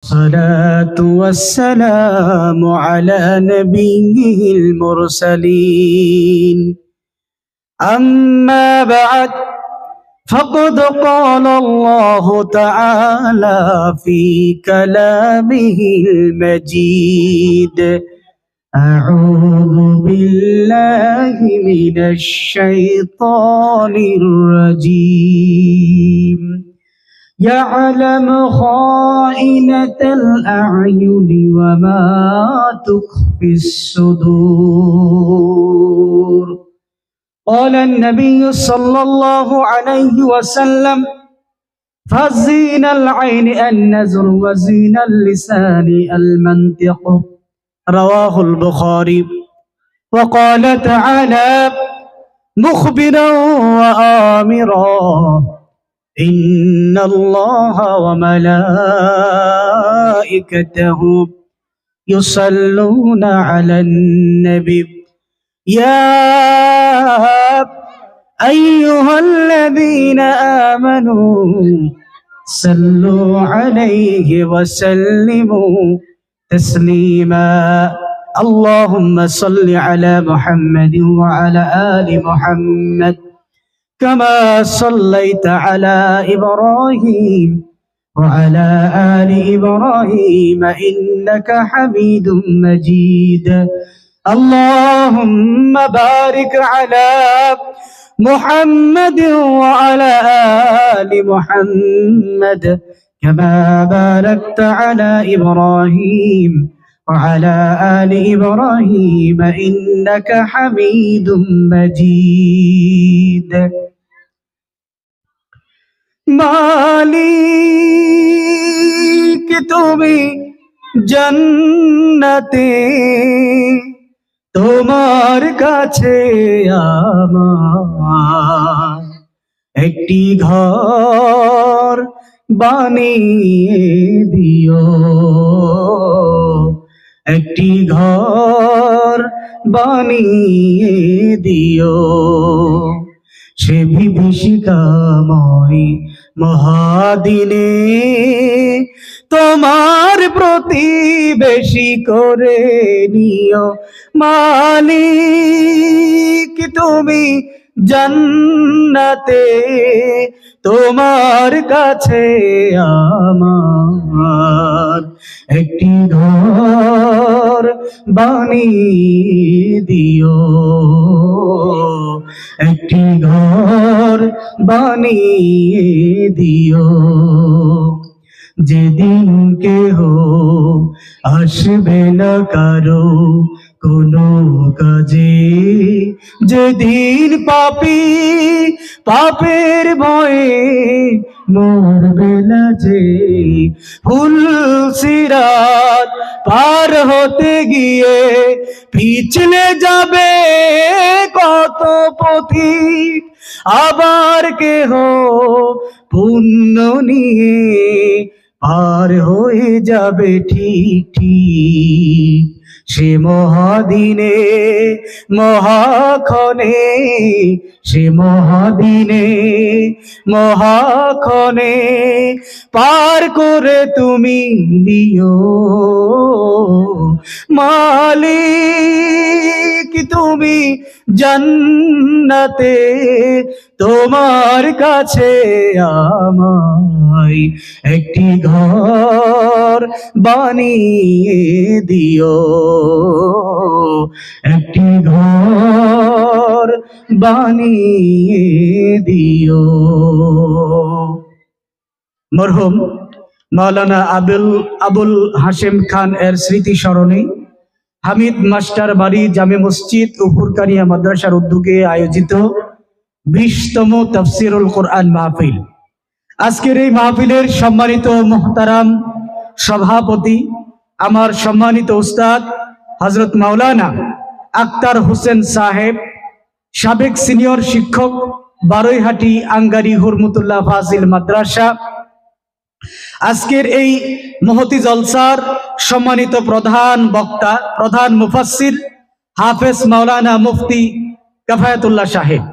الصلاة والسلام على نبيه المرسلين أما بعد فقد قال الله تعالى في كلامه المجيد أعوذ بالله من الشيطان الرجيم يعلم خائنة الأعين وما تخفي الصدور قال النبي صلى الله عليه وسلم فزين العين النظر وزين اللسان المنطق رواه البخاري وقال تعالى مخبرا وآمرا إن الله وملائكته يصلون على النبي يا أيها الذين آمنوا صلوا عليه وسلموا تسليما اللهم صل على محمد وعلى آل محمد كما صليت على إبراهيم وعلى آل إبراهيم إنك حميد مجيد اللهم بارك على محمد وعلى آل محمد كما باركت على إبراهيم وعلى آل إبراهيم إنك حميد مجيد মালিক তুমি জান্নাতে তোমার কাছে আমার একটি ঘর বানিয়ে দিও একটি ঘর বানিয়ে দিও সে বিভীষিকাময় মহাদিনে তোমার প্রতিবেশী করে নিও মালিক তুমি জান্নাতে তোমার কাছে আমার একটি ঘর বানিয়ে দিও একটি ঘর বানিয়ে দিও যেদিন কেহ আসবে না কারো কোনো কাজে যেদিন পাপী পাপের ভয়ে মরবে না যে ফুল সিরাত পার হতে গিয়ে পিছলে যাবে কত পথিক আবার কেহ পুণ্য নিয়ে পার হয়ে যাবে ঠিক ঠিক সে মহাদিনে মহাক্ষণে সে মহাদিনে মহাক্ষণে পার করে তুমি দিও মালিক তুমি জান্নাতে তোমার কাছে আমায় একটি ঘর বানিয়ে দিও একটি ঘর বানিয়ে দিও মরহুম মাওলানা আবুল হাশেম খান এর স্মৃতি স্মরণে হামিদ মাস্টার বাড়ি জামে মসজিদ উপরকানিয়া মাদ্রাসার উদ্যোগে আয়োজিত 20তম তাফসিরুল কোরআন মাহফিল। আজকের এই মাহফিলের সম্মানিত মুহতারাম সভাপতি আমার সম্মানিত উস্তাদ হযরত মাওলানা আক্তার হোসেন সাহেব, সাবেক সিনিয়র শিক্ষক, বারৈহাটি আঙ্গারি হুরমতুল্লাহ ফাজিল মাদ্রাসা। আজকের এই মহতি জলসার সম্মানিত প্রধান বক্তা, প্রধান মুফাসসির হাফেজ মাওলানা মুফতি কাফায়াতুল্লাহ সাহেব।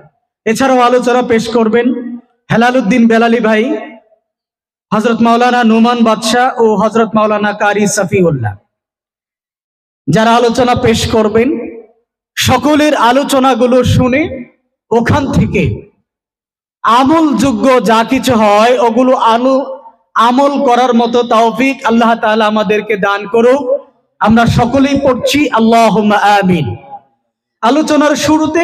এছাড়াও আলোচনা পেশ করবেন হেলালুদ্দিন বেলালী ভাই, হযরত মাওলানা নোমান বাদশাহ ও হযরত মাওলানা কারি সফিউল্লাহ যারা আলোচনা পেশ করবেন, সকলের আলোচনাগুলো শুনে ওখান থেকে আমলযোগ্য যা কিছু হয় ওগুলো আমল করার মতো তৌফিক আল্লাহ তাআলা আমাদেরকে দান করুক। আমরা সকলেই পড়ছি আল্লাহুম্মা আমিন। আলোচনার শুরুতে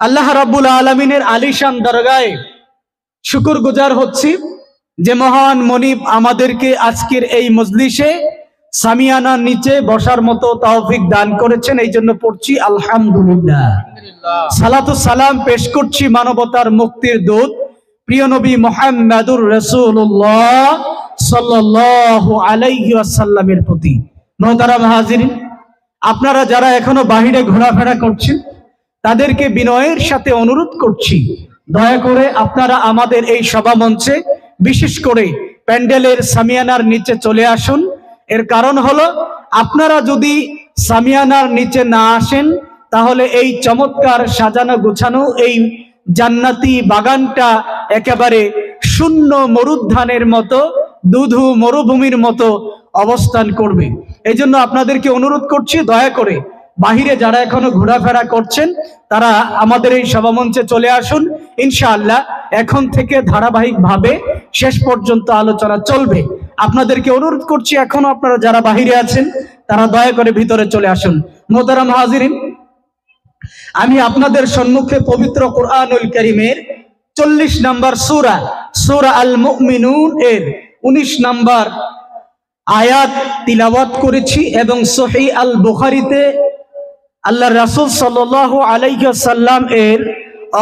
আল্লাহ রাব্বুল আলামিনের আলিশান দরগায় শুকরগুজার হচ্ছি যে মহান মনিব আমাদেরকে আজকের এই মজলিসে সামিয়ানার নিচে বসার মতো তৌফিক দান করেছেন, এই জন্য পড়ছি আলহামদুলিল্লাহ। সালাতু সালাম পেশ করছি মানবতার মুক্তির দূত প্রিয় নবী মুহাম্মদুর রাসূলুল্লাহ সাল্লাল্লাহু আলাইহি ওয়াসাল্লামের প্রতি। মুহতারাম হাজিরিন, আপনারা যারা এখনো বাহিরে ঘোরাফেরা করছেন তাদেরকে বিনয়ের সাথে অনুরোধ করছি, দয়া করে আপনারা আমাদের এই সভা মঞ্চে, বিশেষ করে প্যান্ডেলের সামিয়ানার নিচে চলে আসুন। এর কারণ হলো, আপনারা যদি সামিয়ানার নিচে না আসেন তাহলে এই চমৎকার সাজানো গোছানো এই জান্নাতি বাগানটা একেবারে শূন্য মরুদ্যানের মতো, দুধু মরুভূমির মতো অবস্থান করবে। এই জন্য আপনাদেরকে অনুরোধ করছি, দয়া করে বাহিরে যারা এখনো ঘোরাফেরা করছেন তারা আমাদের এই সভামঞ্চে চলে আসুন। ইনশাআল্লাহ এখন থেকে ধারাবাহিকভাবে শেষ পর্যন্ত আলোচনা চলবে। আপনাদেরকে অনুরোধ করছি, এখনো আপনারা যারা বাহিরে আছেন তারা দয়া করে ভিতরে চলে আসুন। মোহতারাম হাজিরিন, আমি আপনাদের সম্মুখে পবিত্র কোরআনুল কারীমের 40 নম্বর সূরা আল মুমিনুন এর 19 নম্বর আয়াত তিলাওয়াত করেছি এবং সহিহ আল বুখারীতে আল্লাহর রাসূল সাল্লাল্লাহু আলাইহি ওয়াসাল্লাম এর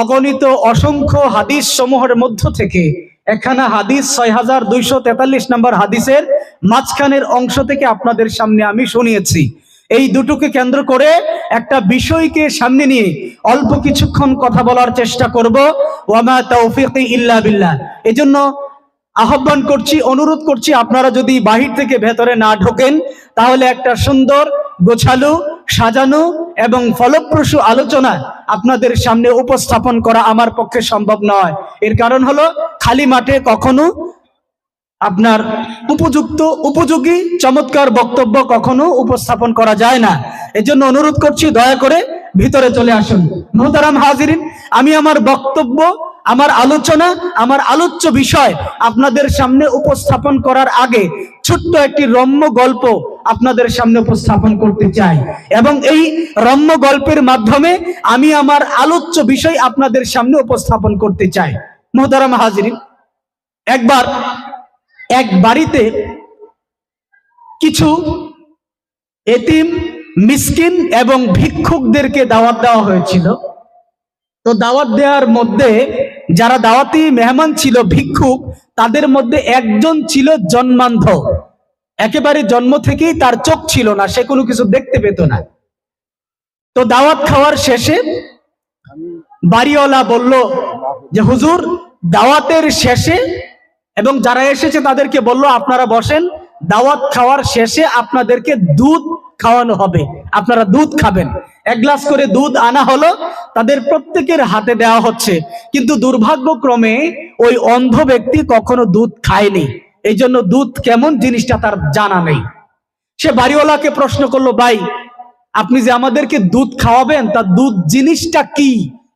অগণিত অসংখ্য হাদিস সমূহের মধ্য থেকে একখানা হাদিস 6243 নম্বর হাদিসের মাঝখানের অংশ থেকে আপনাদের সামনে আমি শুনিয়েছি। এই দুটোকে কেন্দ্র করে একটা বিষয়কে সামনে নিয়ে অল্প কিছুক্ষণ কথা বলার চেষ্টা করব। ওয়ামা তাওফীকি ইল্লা বিল্লাহ। এজন্য আহ্বান করছি, অনুরোধ করছি, আপনারা যদি বাহির থেকে ভেতরে না ঢোকেন তাহলে একটা সুন্দর গোছালো সাজানো এবং ফলপ্রসূ আলোচনা আপনাদের সামনে উপস্থাপন করা আমার পক্ষে সম্ভব নয়। এর কারণ হলো, খালি মাঠে কখনো আপনার উপযোগী চমৎকার বক্তব্য কখনো উপস্থাপন করা যায় না। এজন্য অনুরোধ করছি, দয়া করে ভিতরে চলে আসুন। মুহতারাম হাজিরিন, আমি আমার বক্তব্য, আমার আলোচনা, আমার আলোচ্য বিষয় আপনাদের সামনে উপস্থাপন করার আগে ছোট্ট একটি রম্য গল্প আপনাদের সামনে উপস্থাপন করতে চাই এবং এই রম্য গল্পের মাধ্যমে আমি আমার আলোচ্য বিষয় আপনাদের সামনে উপস্থাপন করতে চাই। মুহতারাম হাজিরিন, একবার এক বাড়িতে কিছু এতিম, মিসকিন এবং ভিক্ষুকদেরকে দাওয়াত দেওয়া হয়েছিল। তো দাওয়াত দেওয়ার মধ্যে যারা দাওয়াতি মেহমান ছিল ভিক্ষুক, তাদের মধ্যে একজন ছিল জন্মান্ধ, একেবারে জন্ম থেকেই তার চোখ ছিল না, সে কোনো কিছু দেখতে পেত না। তো দাওয়াত খাওয়ার শেষে বাড়িওয়ালা বলল যে হুজুর, দাওয়াতের শেষে, এবং যারা এসেছে তাদেরকে বলল আপনারা বসেন, দাওয়াত খাওয়ার শেষে আপনাদেরকে দুধ খাওয়ানো হবে, আপনারা দুধ খাবেন। 1 গ্লাস করে দুধ আনা হলো, তাদের প্রত্যেকের হাতে দেওয়া হচ্ছে। কিন্তু দুর্ভাগ্যক্রমে ওই অন্ধ ব্যক্তি কখনো দুধ খায়নি, এই জন্য দুধ কেমন জিনিসটা তার জানা নেই। সে বাড়িওয়ালাকে প্রশ্ন করলো, ভাই আপনি যে আমাদেরকে দুধ খাওয়াবেন, তা দুধ জিনিসটা কি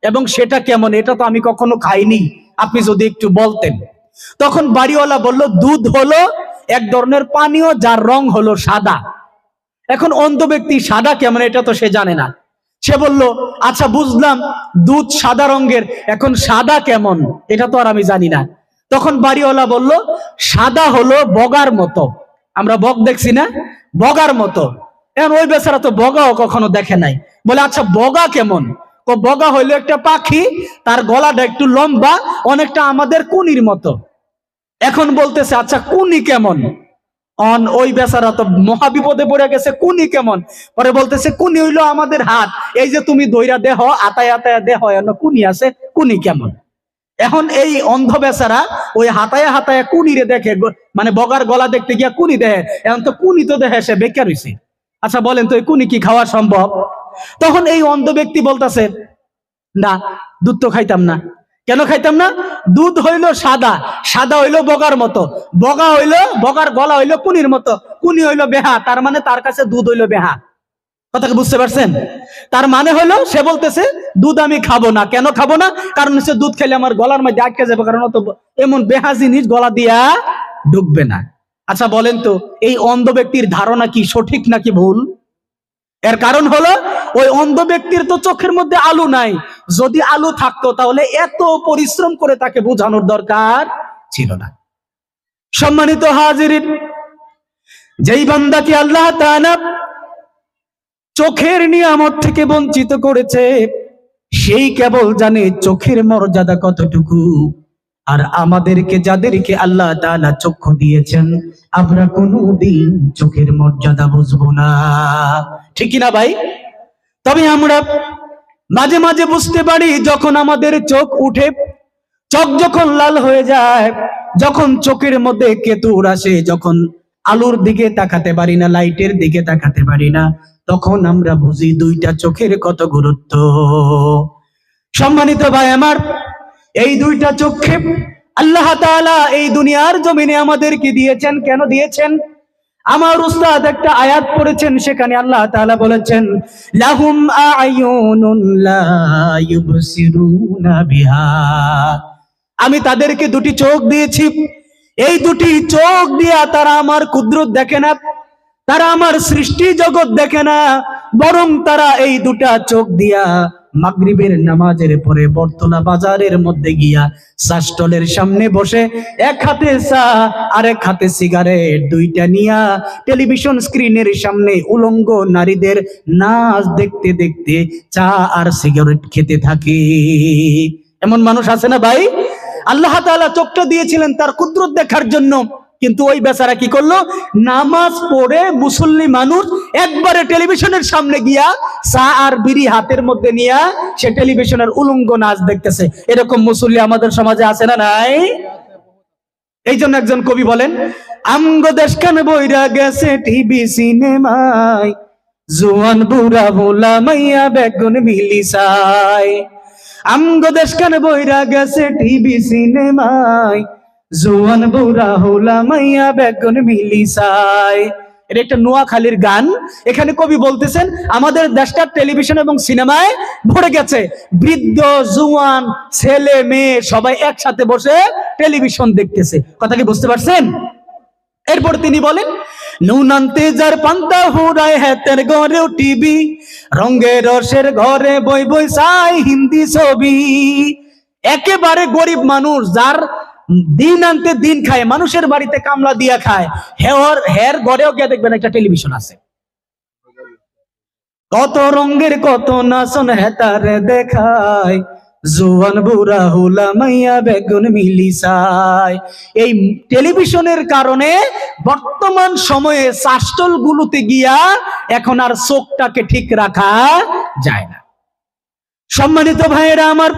এবং সেটা কেমন, এটা তো আমি কখনো খাইনি, আপনি যদি একটু বলতেন। তখন বাড়িওয়ালা বলল, দুধ হলো এক ধরনের পানীয় যার রং হলো সাদা। এখন অন্ধ ব্যক্তি সাদা কেমন এটা তো সে জানে না। সে বলল, আচ্ছা বুঝলাম দুধ সাদা রঙের, এখন সাদা কেমন এটা তো আর আমি জানি না। তখন বাড়িওয়ালা বলল, সাদা হলো বগার মতো, আমরা বগ দেখছি না, বগার মতো। এখন ওই বেচারা তো বগাও কখনো দেখে নাই, বলে আচ্ছা বগা কেমন? ও বগা হইলো একটা পাখি, তার গলাটা একটু লম্বা, অনেকটা আমাদের কুনির মতো। এখন বলতেছে আচ্ছা কুনি কেমন? ওই বেচারা তো মহাবিপদে পড়ে গেছে, কুনি কেমন? পরে বলতেছে কুনি হইলো আমাদের হাত, এই যে তুমি দইরা দেহ, আতায় আতায় দেহ, কুনি আছে, কুনি কেমন? এখন এই অন্ধ বেচারা ওই হাতায় হাতায় কুনিরে দেখে, মানে বগার গলা দেখতে গিয়া কুনি দেখে, এখন তো কুনি তো দেখে সে বেকার হইছে। আচ্ছা বলেন তো এই কুনি কি খাওয়া সম্ভব? তখন এই অন্ধ ব্যক্তি বলতেছে, না দুধ তো খাইতাম না। কেন খাইতাম না? দুধ হইলো সাদা, সাদা হইলো বগার মতো, বগা হইলো, বগার গলা হইলো কুনির মতো, কুনি হইলো বেহা, তার মানে তার কাছে দুধ হইলো বেহা। কথাকে বুঝতে পারছেন? তার মানে হলো সে বলতেছে দুধ আমি খাবো না। কেন খাবো না? কারণ হচ্ছে দুধ খেলে আমার গলার মধ্যে আটকে যাবে, কারণ অত এমন বেহা জিনিস গলা দিয়া ঢুকবে না। আচ্ছা বলেন তো, এই অন্ধ ব্যক্তির ধারণা কি সঠিক নাকি ভুল? এর কারণ হলো ওই অন্ধ ব্যক্তির তো চোখের মধ্যে আলো নাই। যদি আলো থাকতো তাহলে এত পরিশ্রম করে তাকে বোঝানোর দরকার ছিল না। সম্মানিত হাজিরিন, যেই বান্দাকে আল্লাহ তাআলা চোখের নিয়ামত থেকে বঞ্চিত করেছে, সেই কেবল জানে চোখের মর্যাদা কতটুকু। আর আমাদেরকে, যাদেরকে আল্লাহ তাআলা চক্ষু দিয়েছেন, আমরা কোনোদিন চোখের মর্যাদা বুঝবো না। ঠিক কি না ভাই? তবে আমরা মাঝে মাঝে বুঝতে পারি, যখন আমাদের চোখ উঠে, চোখ যখন লাল হয়ে যায়, যখন চোখের মধ্যে কেতুর আসে, যখন আলোর দিকে তাকাতে পারি না, লাইটের দিকে তাকাতে পারি না, তখন আমরা বুঝি দুইটা চোখের কত গুরুত্ব। সম্মানিত ভাই আমার, এই দুইটা চোখে আল্লাহ তাআলা এই দুনিয়ার জমিনে আমাদেরকে দিয়েছেন। কেন দিয়েছেন? আমার উস্তাদ একটা আয়াত পড়েছেন, সেখানে আল্লাহ তাআলা বলেছেন, লাহুম আ'য়ুনুন লা ইউবসিরুনা বিহা। আমি তাদেরকে দুটি চোখ দিয়েছি, এই দুটি চোখ দিয়া তারা আমার কুদরত দেখে না, তারা আমার সৃষ্টি জগৎ দেখে না, বরং তারা এই দুটা চোখ দিয়া মাগরিবের নামাজের পরে বটতলা বাজারের মধ্যে গিয়া চা স্টলের সামনে বসে এক হাতে চা আর এক হাতে সিগারেট দুইটা নিয়া টেলিভিশন স্ক্রিনের সামনে উলঙ্গ নারীদের নাচ দেখতে দেখতে চা আর সিগারেট খেতে থাকে। এমন মানুষ আছে না ভাই? আল্লাহ তাআলা চোখটা দিয়েছিলেন তার কুদরত দেখার জন্য, কিন্তু ওই বেচারা কি করলো? নামাজ পড়ে মুসল্লি মানুষ একবারে টেলিভিশনের সামনে গিয়া চা আর বিড়ি হাতের মধ্যে নিয়া সে টেলিভিশনের উলঙ্গ নাচ দেখতেছে। এরকম মুসল্লি আমাদের সমাজে আছে না নাই? এই জন্য একজন কবি বলেন, আমগো দেশখান বইরা গেছে টিভি সিনেমায়, জোয়ান বুড়া ভোলা মাইয়া বেগুন মিলিসায়। আমগো দেশখান বইরা গেছে টিভি সিনেমায়, জোয়ান বুড়া হোলা মাইয়া বেগুন মিলিসায়। এটা একটা নোয়াখালীর গান। এখানে কবি বলতেছেন আমাদের দেশটা টেলিভিশন এবং সিনেমায় ভরে গেছে, বৃদ্ধ জোয়ান ছেলে মেয়ে সবাই একসাথে বসে টেলিভিশন দেখতেছে। কথা কি বুঝতে পারছেন? এরপর তিনি বলেন, নুনান্তে যার পান্তা হুরায় হেতের ঘরেও টিভি, রঙের রসের ঘরে বই বই চাই হিন্দি ছবি। একেবারে গরিব মানুষ, যার দিন আনতে দিন খায়, মানুষের বাড়িতে কামলা দিয়া খায়, হের ঘরেও গিয়ে দেখবেন একটা টেলিভিশন আছে। কত রঙের কত নাচন হেতারে দেখায়, জোয়ান বুড়া হোলা মাইয়া বেগুন মিলিসায়। এই টেলিভিশনের কারণে বর্তমান সময়ে চাষটল গুলোতে গিয়া এখন আর চোখটাকে ঠিক রাখা যায় না। সম্মানিত ভাইয়েরা আমার,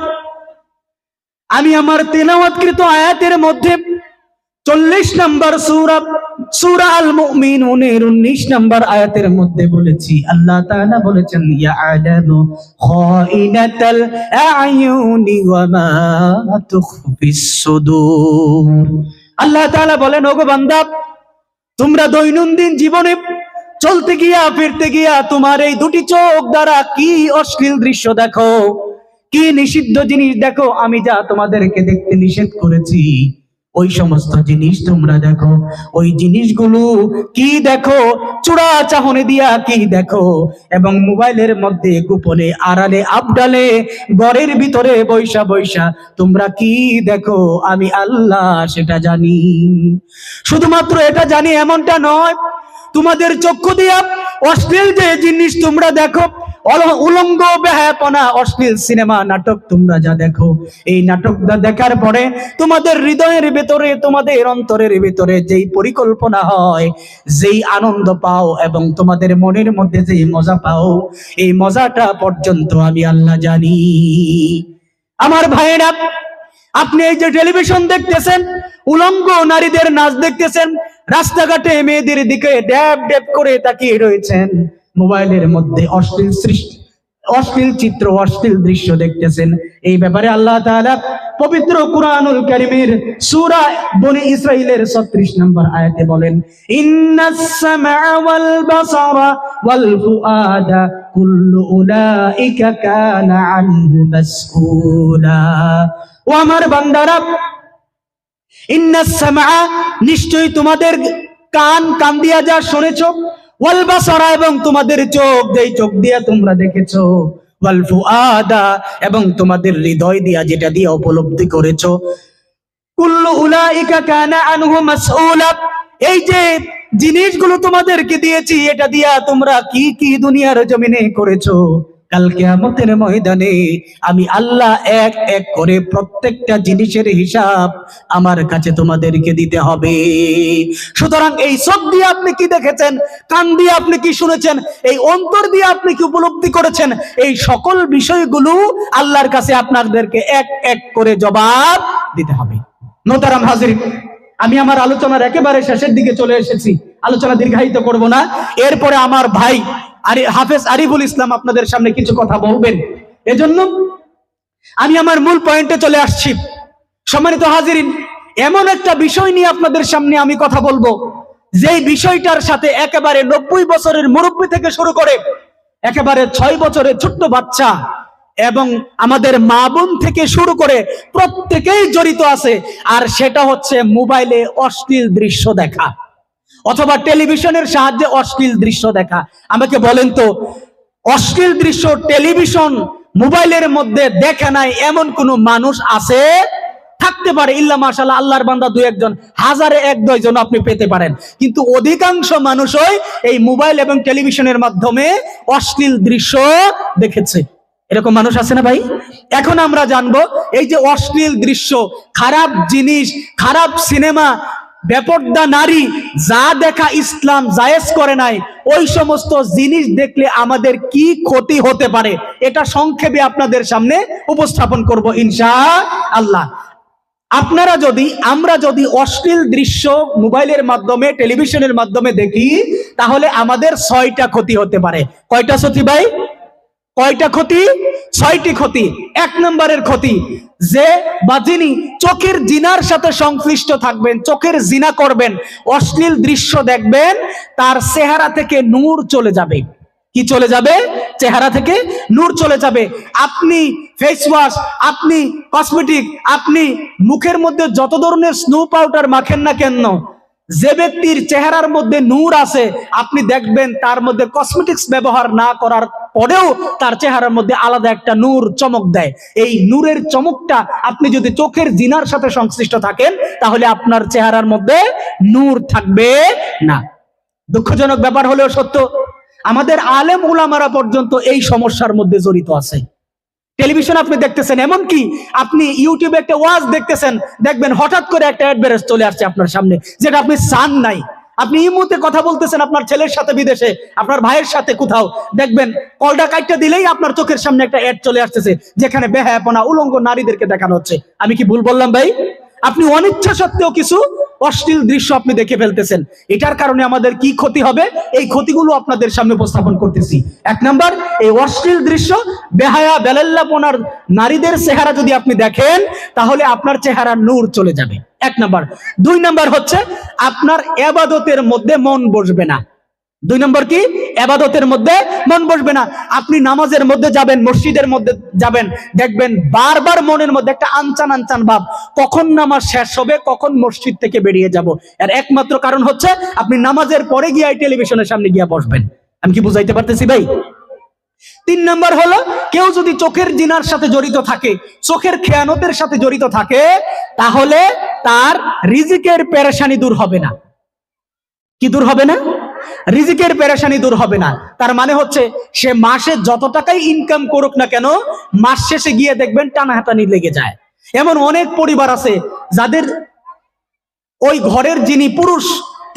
আমি আমার তেলাওয়াতকৃত আয়াতের মধ্যে 40 নম্বর সূরা আল মুমিনুনের 19 নম্বর আয়াতের মধ্যে বলেছি, আল্লাহ তাআলা বলেছেন, ইয়ালামু খাইনাতাল আ'য়ুনি ওয়া মা তুখফিস সুদূর। আল্লাহ তাআলা বলেন, ওগো বান্দা, তোমরা দৈনন্দিন জীবনে চলতে গিয়া ফিরতে গিয়া তোমার এই দুটি চোখ দ্বারা কি অশ্লীল দৃশ্য দেখো, কি নিষিদ্ধ জিনিস দেখো, আমি যা তোমাদেরকে দেখতে নিষেধ করেছি ওই সমস্ত জিনিস তোমরা দেখো। ওই জিনিসগুলো কি দেখো? চূড়া চাহনি দিয়া কি দেখো, এবং মোবাইলের মধ্যে গোপনে আড়ালে আবডালে ঘরের ভিতরে বৈশা বৈশা তোমরা কি দেখো, আমি আল্লাহ সেটা জানি। শুধুমাত্র এটা জানি এমনটা নয়, তোমাদের চক্ষু দিয়া অশ্লীল যে জিনিস তোমরা দেখো, উলঙ্গ বেহায়াপনা অশ্লীল সিনেমা নাটক তোমরা যা দেখো, এই নাটকটা দেখার পরে তোমাদের হৃদয়ের ভেতরে, তোমাদের অন্তরের ভেতরে যেই পরিকল্পনা হয়, যেই আনন্দ পাও এবং তোমাদের মনের মধ্যে যেই মজা পাও, এই মজাটা পর্যন্ত আমি আল্লাহ জানি। আমার ভাইয়েরা, আপনি এই যে টেলিভিশন দেখতেছেন, উলঙ্গ নারীদের নাচ দেখতেছেন, রাস্তাঘাটে মেয়েদের দিকে ড্যাব ড্যাব করে তাকিয়ে রয়েছেন, মোবাইলের মধ্যে অশ্লীল সৃষ্টি অশ্লীল চিত্র, অশ্লীল দৃশ্য দেখতেছেন। এই ব্যাপারে আল্লাহ তাআলা পবিত্র কুরআনুল কারীমের সূরা বনী ইসরাঈলের 36 নম্বর আয়াতে বলেন, ইন্নাস সামআ ওয়াল বাসারা ওয়াল ফুআদা কুল্লু উলাইকা কানা আনহু মাসউলা। ও আমার বান্দারা, ইন্নাস সামআ, নিশ্চয়ই তোমাদের কান দিয়া যা শুনেছো, ওয়াল বাসারা, এবং তোমাদের চোখ, যেই চোখ দিয়া তোমরা দেখেছো, ওয়াল ফুআদা, এবং তোমাদের হৃদয় দিয়া যেটা দিয়ে উপলব্ধি করেছো, কুল্লু উলাইকা কানা আনহু মাসউলা, এই যে জিনিসগুলো তোমাদেরকে দিয়েছি, এটা দিয়া তোমরা কি কি দুনিয়ার জমিনে করেছো, কাল কিয়ামতের ময়দানে আমি আল্লাহ এক এক করে প্রত্যেকটা জিনিসের হিসাব আমার কাছে তোমাদেরকে দিতে হবে। সুতরাং এই চোখ দিয়ে আপনি কি দেখেছেন, কান দিয়ে আপনি কি শুনেছেন, এই অন্তর দিয়ে আপনি কি উপলব্ধি করেছেন, এই সকল বিষয়গুলো আল্লাহর কাছে আপনাদেরকে এক এক করে জবাব দিতে হবে। মোহতারাম হাজিরিন, আমি আমার আলোচনার একেবারে শেষের দিকে চলে এসেছি, আলোচনা দীর্ঘায়িত করব না। এরপরে আমার ভাই হাফেজ আরিফুল ইসলাম আপনাদের সামনে কিছু কথা বলবেন, এজন্য আমি আমার মূল পয়েন্টে চলে আসছি। সম্মানিত হাজিরিন, এমন একটা বিষয় নিয়ে আপনাদের সামনে আমি কথা বলবো, যেই বিষয়টার সাথে একেবারে 90 বছরের মুরব্বী থেকে শুরু করে একেবারে 6 বছরের ছোট্ট বাচ্চা এবং আমাদের মা বোন থেকে শুরু করে প্রত্যেকেই জড়িত আছে, আর সেটা হচ্ছে মোবাইলে অশ্লীল দৃশ্য দেখা অথবা টেলিভিশনের সাহায্যে অশ্লীল দৃশ্য দেখা। আমাকে বলেন তো, অশ্লীল দৃশ্য টেলিভিশন মোবাইলের মধ্যে দেখে নাই এমন কোন মানুষ আছে? থাকতে পারে, ইল্লা মাশাআল্লাহ, আল্লাহর বান্দা দুই একজন, হাজারে এক দুইজন আপনি পেতে পারেন, কিন্তু অধিকাংশ মানুষই এই মোবাইল এবং টেলিভিশনের মাধ্যমে অশ্লীল দৃশ্য দেখেছে। এরকম মানুষ আছে না ভাই? এখন আমরা জানবো এই যে অশ্লীল দৃশ্য, খারাপ জিনিস, খারাপ সিনেমা, বেপর্দা নারী, যা দেখা ইসলাম জায়েজ করে নাই, ওই সমস্ত জিনিস দেখলে আমাদের কি ক্ষতি হতে পারে, এটা সংক্ষেপে আপনাদের সামনে উপস্থাপন করব ইনশাআল্লাহ। আমরা যদি অশ্লীল দৃশ্য মোবাইলের মাধ্যমে, টেলিভিশনের মাধ্যমে দেখি, তাহলে আমাদের 6টা ক্ষতি হতে পারে। কয়টা ক্ষতি ভাই? কয়টা ক্ষতি? 6টি ক্ষতি। 1 নম্বরের ক্ষতি, যে বা যিনি চোখের জিনার সাথে সংশ্লিষ্ট থাকবেন, চোখের জিনা করবেন, অশ্লীল দৃশ্য দেখবেন, তার চেহারা থেকে নূর চলে যাবে। কি চলে যাবে? চেহারা থেকে নূর চলে যাবে। আপনি ফেস ওয়াশ, আপনি কসমেটিক, আপনি মুখের মধ্যে যত ধরনের স্নো পাউডার মাখেন না কেন, যে ব্যক্তির চেহারার মধ্যে নূর আছে, আপনি দেখবেন তার মধ্যে কসমেটিক্স ব্যবহার না করার পরেও তার চেহারার মধ্যে আলাদা একটা নূর চমক দেয়। এই নূরের চমকটা, আপনি যদি চোখের জিনার সাথে সংশ্লিষ্ট থাকেন, তাহলে আপনার চেহারার মধ্যে নূর থাকবে না। দুঃখজনক ব্যাপার হলেও সত্য, আমাদের আলেম উলামারা পর্যন্ত এই সমস্যার মধ্যে জড়িত আছে। টেলিভিশন আপনি দেখতেছেন, এমনকি আপনি ইউটিউবে একটা ওয়াজ দেখতেছেন, দেখবেন হঠাৎ করে একটা অ্যাডভার্টাইজ চলে আসছে আপনার সামনে, যেটা আপনি চান নাই। আপনি এই মুহূর্তে কথা বলতেছেন আপনার ছেলের সাথে বিদেশে, আপনার ভাইয়ের সাথে কোথাও, দেখবেন কলটা কাটটা দিলেই আপনার চোখের সামনে একটা অ্যাড চলে আসতেছে, যেখানে বেহায়াপনা, উলঙ্গ নারীদেরকে দেখানো হচ্ছে। আমি কি ভুল বললাম ভাই? আপনি অনিচ্ছা সত্ত্বেও কিছু অশ্লীল দৃশ্য আপনি দেখে ফেলতেছেন। এটার কারণে আমাদের কি ক্ষতি হবে, এই ক্ষতিগুলো আপনাদের সামনে উপস্থাপন করতেছি। 1 নাম্বার, এই অশ্লীল দৃশ্য, বেহায়া বেলাল্লাপনার নারীদের চেহারা যদি আপনি দেখেন, তাহলে আপনার চেহারার নূর চলে যাবে। 1 নাম্বার। 2 নাম্বার হচ্ছে, আপনার ইবাদতের মধ্যে মন বসবে না। 2 নম্বর কি? ইবাদতের মধ্যে মন বসবে না। আপনি নামাজের মধ্যে যাবেন, মসজিদের মধ্যে যাবেন, দেখবেন বারবার মনের মধ্যে একটা আনচান আনচান ভাব, কখন নামাজ শেষ হবে, কখন মসজিদ থেকে বেরিয়ে যাব। এর একমাত্র কারণ হচ্ছে আপনি নামাজের পরে গিয়ে টেলিভিশনের সামনে গিয়ে বসবেন। আমি কি বুঝাইতে পারতেছি ভাই? 3 নাম্বার হলো, কেউ যদি চোখের জিনার সাথে জড়িত থাকে, চোখের খেয়ানতের সাথে জড়িত থাকে, তাহলে তার রিজিকের পেরেশানি দূর হবে না। কি দূর হবে না? রিজিকের পেরেশানি দূর হবে না। তার মানে হচ্ছে, সে মাসে যত টাকাই ইনকাম করুক না কেন, মাস শেষে গিয়ে দেখবেন টানাহাটানি লেগে যায়। এমন অনেক পরিবার আছে যাদের ওই ঘরের যিনি পুরুষ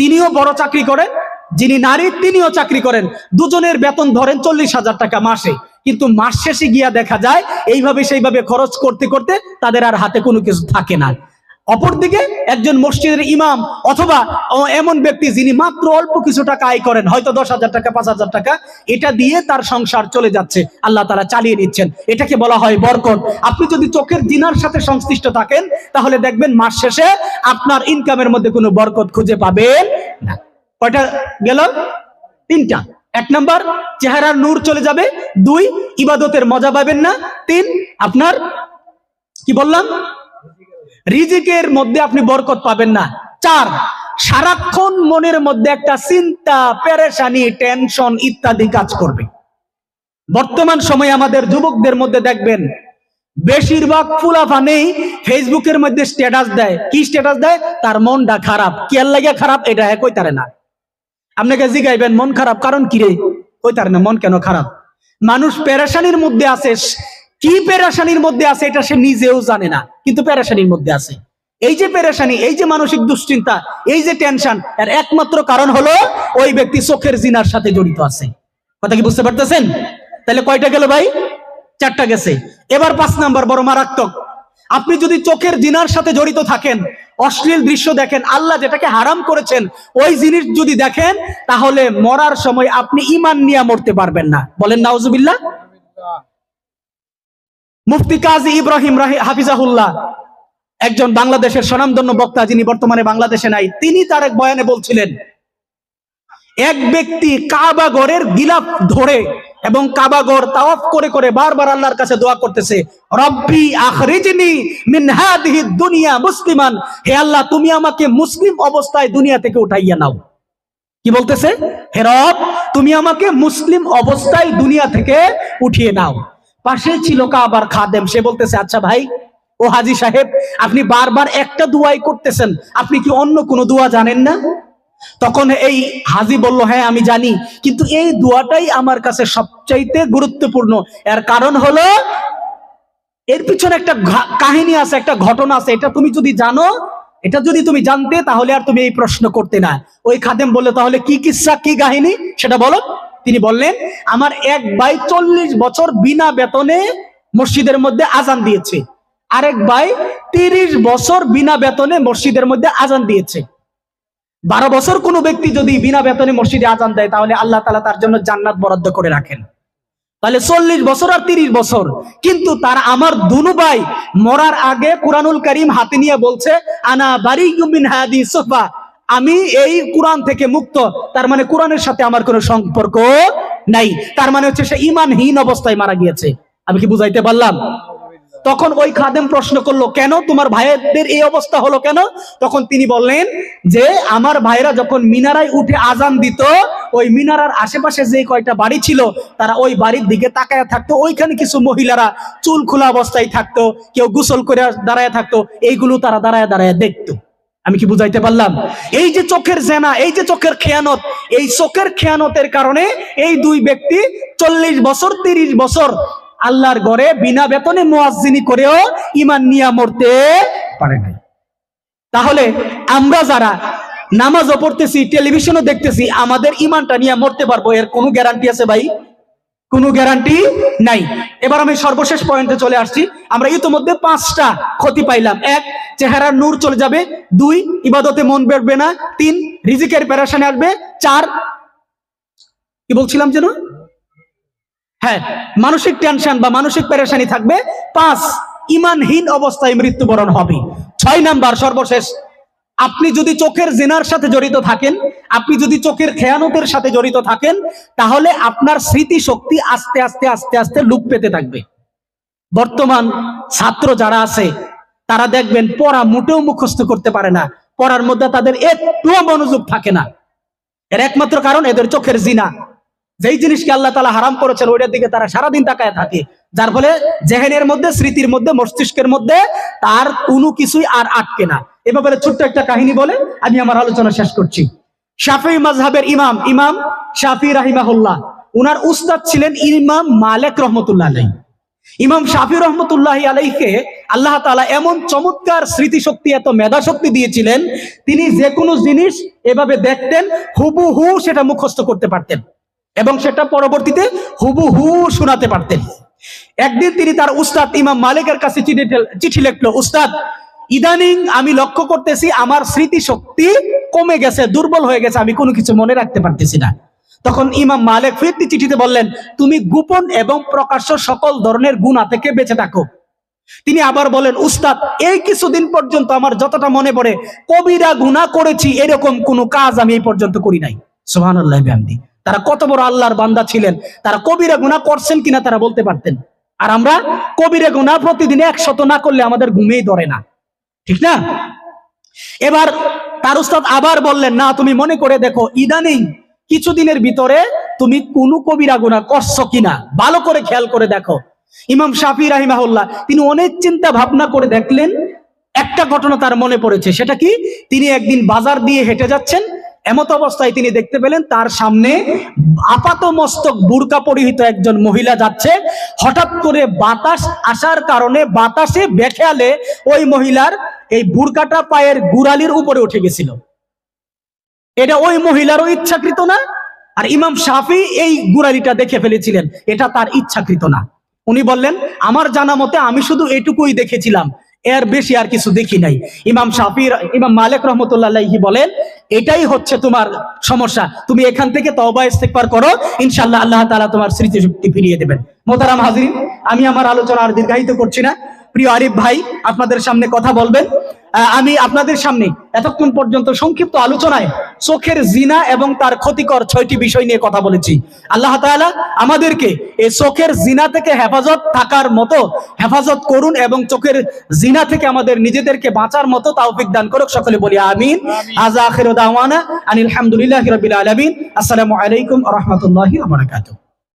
তিনিও বড় চাকরি করেন, যিনি নারী তিনিও চাকরি করেন, দুজনের বেতন ধরেন 40,000 টাকা মাসে, কিন্তু মাস শেষে গিয়া দেখা যায় এইভাবে সেইভাবে খরচ করতে করতে তাদের আর হাতে কোনো কিছু থাকে না। অপরদিকে একজন মসজিদের ইমাম অথবা এমন ব্যক্তি যিনি মাত্র অল্প কিছু টাকা আয় করেন, হয়তো 10,000 টাকা 5,000 টাকা, এটা দিয়ে তার সংসার চলে যাচ্ছে, আল্লাহ তাআলা চালিয়ে নিচ্ছেন, এটাকে বলা হয় বরকত। আপনি যদি চোখের জিনার সাথে সংশ্লিষ্ট থাকেন তাহলে দেখবেন মাস শেষে আপনার ইনকামের মধ্যে কোনো বরকত খুঁজে পাবেন না। কয়টা গেল? 3টা। 1 নাম্বার, চেহারার নূর চলে যাবে। 2, ইবাদতের মজা পাবেন না। 3, আপনার কি বললাম, রিজিকের মধ্যে আপনি বরকত পাবেন না। 4, সারাক্ষণ মনের মধ্যে একটা চিন্তা, পেরেশানি, টেনশন ইত্যাদি কাজ করবে। বর্তমান সময়ে আমাদের যুবকদের মধ্যে দেখবেন বেশিরভাগ ফুলাফানেই ফেসবুকের মধ্যে স্ট্যাটাস দেয়। কি স্ট্যাটাস দেয়? তার মনটা খারাপ। কি আর লাগে খারাপ এটা কইতারে না। আপনাকে জিগাইবেন মন খারাপ কারণ কি রে, কইতারে না মন কেন খারাপ। মানুষ পেরেশানির মধ্যে আছে, কি পেরেশানির মধ্যে আছে এটা সে নিজেও জানে না, কিন্তু পেরেশানির মধ্যে আছে। এই যে পেরেশানি, এই যে মানসিক দুশ্চিন্তা, এই যে টেনশন, এর একমাত্র কারণ হলো ওই ব্যক্তি চোখের জিনার সাথে জড়িত আছে। কথা কি বুঝতে পারতেছেন? তাহলে কয়টা গেল ভাই? 4টা গেছে। এবার 5 নাম্বার, বড় মারাত্মক। আপনি যদি চোখের জিনার সাথে জড়িত থাকেন, অশ্লীল দৃশ্য দেখেন, আল্লাহ যেটাকে হারাম করেছেন ওই জিনিস যদি দেখেন, তাহলে মরার সময় আপনি ঈমান নিয়ে মরতে পারবেন না। বলেন নাউজুবিল্লাহ। মুফতি কাজী ইব্রাহিম হাফিজাহুল্লাহ, একজন বাংলাদেশের স্বনামধন্য বক্তা, যিনি বর্তমানে বাংলাদেশে নাই, তিনি তার এক বয়ানে বলছিলেন, এক ব্যক্তি কাবা ঘরের গিলাফ ধরে এবং কাবা ঘর তাওয়াফ করে করে বারবার আল্লাহর কাছে দোয়া করতেছে, রব্বি আখরিজনি মিন হাদিহি দুনিয়া মুসলিমান, হে আল্লাহ তুমি আমাকে মুসলিম অবস্থায় দুনিয়া থেকে উঠাইয়া নাও। কি বলতেছে? হে রব তুমি আমাকে মুসলিম অবস্থায় দুনিয়া থেকে উঠিয়ে নাও। পাশে ছিল কাবার খাদেম, সে বলতেছে, আচ্ছা ভাই ও হাজী সাহেব, আপনি বারবার একটা দোয়াই করতেছেন, আপনি কি অন্য কোনো দোয়া জানেন না? তখন এই হাজী বলল, হ্যাঁ আমি জানি, কিন্তু এই দোয়াটাই আমার কাছে সবচাইতে গুরুত্বপূর্ণ। এর কারণ হলো এর পিছনে একটা কাহিনী আছে, একটা ঘটনা আছে। এটা তুমি যদি জানো, এটা যদি তুমি জানতে, তাহলে আর তুমি এই প্রশ্ন করতে না। ওই খাদেম বললে, তাহলে কি কিসসা, কি কাহিনী সেটা বলো। তিনি বললেন, আমার এক ভাই 40 বছর বিনা বেতনে মসজিদের মধ্যে আজান দিয়েছে, আরেক ভাই 30 বছর বিনা বেতনে মসজিদের মধ্যে আজান দিয়েছে। 12 বছর কোনো ব্যক্তি যদি বিনা বেতনে মসজিদে আজান দেয়, তাহলে আল্লাহ তাআলা তার জন্য জান্নাত বরাদ্দ করে রাখেন। তাহলে 40 বছর আর 30 বছর। কিন্তু তার আমার দুনু ভাই মরার আগে কুরআনুল কারীম হাতে নিয়ে বলছে, আনা বারিয়ুম মিন হাদি সুফা, আমি এই কুরআন থেকে মুক্ত। তার মানে কোরআনের সাথে আমার কোনো সম্পর্ক নাই। তার মানে হচ্ছে সে ঈমানহীন অবস্থায় মারা গিয়েছে। আমি কি বুঝাইতে পারলাম? তখন ওই খাদেম প্রশ্ন করলো, কেন তোমার ভাইদের এই অবস্থা হলো কেন? তখন তিনি বললেন যে আমার ভাইরা যখন মিনারায় উঠে আজান দিত, ওই মিনারার আশেপাশে যে কয়টা বাড়ি ছিল, তারা ওই বাড়ির দিকে তাকায় থাকতো। ওইখানে কিছু মহিলারা চুল খোলা অবস্থায় থাকতো, কেউ গোসল করে দাঁড়ায় থাকতো, এইগুলো তারা দাঁড়ায় দাঁড়ায় দেখতো। আমি কি বুঝাইতে পারলাম? এই যে চোখের জেনা, এই যে চোখের খেয়ানত, এই চোখের খেয়ানতের কারণে এই দুই ব্যক্তি 40 বছর 30 বছর আল্লাহর ঘরে বিনা বেতনে মুয়াজ্জিনি করেও ঈমান নিয়ে মরতে পারে না। তাহলে আমরা যারা নামাজও পড়তেছি, টেলিভিশনও দেখতেছি, আমাদের ঈমানটা নিয়ে মরতে পারবো, এর কোনো গ্যারান্টি আছে ভাই? কোনো গ্যারান্টি নাই। এবার আমি সর্বশেষ পয়েন্টে চলে আসছি। আমরা ইতিমধ্যে 5টা ক্ষতি পাইলাম। 1, চেহারার নূর চলে যাবে। 2, ইবাদতে মন বেরবে না। 3, রিজিকের পেরেশানি আসবে। 4, কি বলছিলাম যেন, হ্যাঁ, মানসিক টেনশন বা মানসিক পেরেশানি থাকবে। 5, ঈমানহীন অবস্থায় মৃত্যুবরণ হবে। 6 নাম্বার সর্বশেষ, আপনি যদি চোখের জিনার সাথে জড়িত থাকেন, আপনি যদি চোখের খেয়ানতের সাথে জড়িত থাকেন, তাহলে আপনার স্মৃতি শক্তি আস্তে আস্তে আস্তে আস্তে লুপ পেতে থাকবে। বর্তমান ছাত্র যারা আছে, তারা দেখবেন পড়া মোটেও মুখস্থ করতে পারে না, পড়ার মধ্যে তাদের একটুও মনোযোগ থাকে না। এর একমাত্র কারণ এদের চোখের জিনা। যেই জিনিসকে আল্লাহ তাআলা হারাম করেছেন ওইটার দিকে তারা সারাদিন তাকায় থাকে, যার ফলে জেহেনের মধ্যে, স্মৃতির মধ্যে, মস্তিষ্কের মধ্যে তার কোনো কিছুই আর আটকে না। এ ব্যাপারে ছোট্ট একটা কাহিনী বলে আমি আমার আলোচনা শেষ করছি। শাফিঈ মাযহাবের ইমাম শাফিঈ রাহিমাহুল্লাহ, উনার উস্তাদ ছিলেন ইমাম মালিক রাহমাতুল্লাহ আলাইহি। ইমাম শাফিঈ রাহমাতুল্লাহি আলাইহিকে আল্লাহ তাআলা এমন চমৎকার স্মৃতিশক্তি, এত মেধা শক্তি দিয়েছিলেন, তিনি যে কোনো জিনিস এভাবে দেখতেন, হুবহু সেটা মুখস্থ করতে পারতেন এবং সেটা পরবর্তীতে হুবহু শোনাতে পারতেন। একদিন তিনি তার উস্তাদ ইমাম মালিকের কাছে চিঠি লিখলো, উস্তাদ ইদানিং আমি লক্ষ্য করতেছি আমার স্মৃতিশক্তি কমে গেছে, দুর্বল হয়ে গেছে, আমি কোনো কিছু মনে রাখতে পারতেছি না। তখন ইমাম মালিক ফিরতি চিঠিতে বললেন, তুমি গোপন এবং প্রকাশ্য সকল ধরনের গুনাহ থেকে বেঁচে থাকো। তিনি আবার বলেন, উস্তাদ, এই কিছুদিন পর্যন্ত আমার যতটা মনে পড়ে কবিরা গুনাহ করেছি এরকম কোনো কাজ আমি এই পর্যন্ত করি নাই। সুবহানাল্লাহি বিহামদি। তারা কত বড় আল্লাহর বান্দা ছিলেন, তারা কবিরা গুনাহ করছেন কিনা তারা বলতে পারতেন। আর আমরা কবিরা গুনাহ প্রতিদিন 100 না করলে আমাদের ঘুমেই ধরে না, ঠিক না? এবার তার উস্তাদ আবার বললেন, না, তুমি মনে করে দেখো ইদানিং কিছুদিনের ভিতরে তুমি কোন কবিরা গুনাহ করছো কিনা ভালো করে খেয়াল করে দেখো। ইমাম শাফি রাহিমাহুল্লাহ তিনি অনেক চিন্তা ভাবনা করে দেখলেন, একটা ঘটনা তার মনে পড়েছে। সেটা কি? তিনি একদিন বাজার দিয়ে হেঁটে যাচ্ছেন, এমত অবস্থায় তিনি দেখতে পেলেন তার সামনে আপাত মস্তক বুরকা পরিহিত একজন মহিলা যাচ্ছে। হঠাৎ করে বাতাস আসার কারণে বাতাসে বেখেয়ালে ওই মহিলার এই বুরকাটা পায়ের গুড়ালির উপরে উঠে গেছিল। এটা ওই মহিলারও ইচ্ছাকৃত না, আর ইমাম শাফি এই গুড়ালিটা দেখে ফেলেছিলেন, এটা তার ইচ্ছাকৃত না। উনি বললেন, আমার জানা মতে আমি শুধু এটুকুই দেখেছিলাম, এর বেশি আর কিছু দেখি নাই। ইমাম মালিক রাহমাতুল্লাহি আলাইহি বলেন, এটাই হচ্ছে তোমার সমস্যা, তুমি এখান থেকে তওবা ইস্তেগফার করো, ইনশাআল্লাহ আল্লাহ তাআলা তোমার স্মৃতিশক্তি ফিরিয়ে দেবেন। মোহতারাম হাজিরিন, আমি আমার আলোচনা আর দীর্ঘায়িত করছি না। প্রিয় আরিফ ভাই আপনাদের সামনে কথা বলবেন। আমি আপনাদের সামনে এতক্ষণ পর্যন্ত সংক্ষিপ্ত আলোচনায় চোখের জিনা এবং তার ক্ষতিকর 6টি বিষয় নিয়ে কথা বলেছি। আল্লাহ তাআলা আমাদেরকে এই চোখের জিনা থেকে হেফাজত থাকার মতো হেফাজত করুন এবং চোখের জিনা থেকে আমাদের নিজেদেরকে বাঁচার মতো তৌফিক দান করুক। সকলে বলি আমিন। আখিরু দাওয়ানা আনিল হামদুলিল্লাহি রাব্বিল আলামিন। আসসালামু আলাইকুম ওয়া রাহমাতুল্লাহি ওয়া বারাকাতুহু।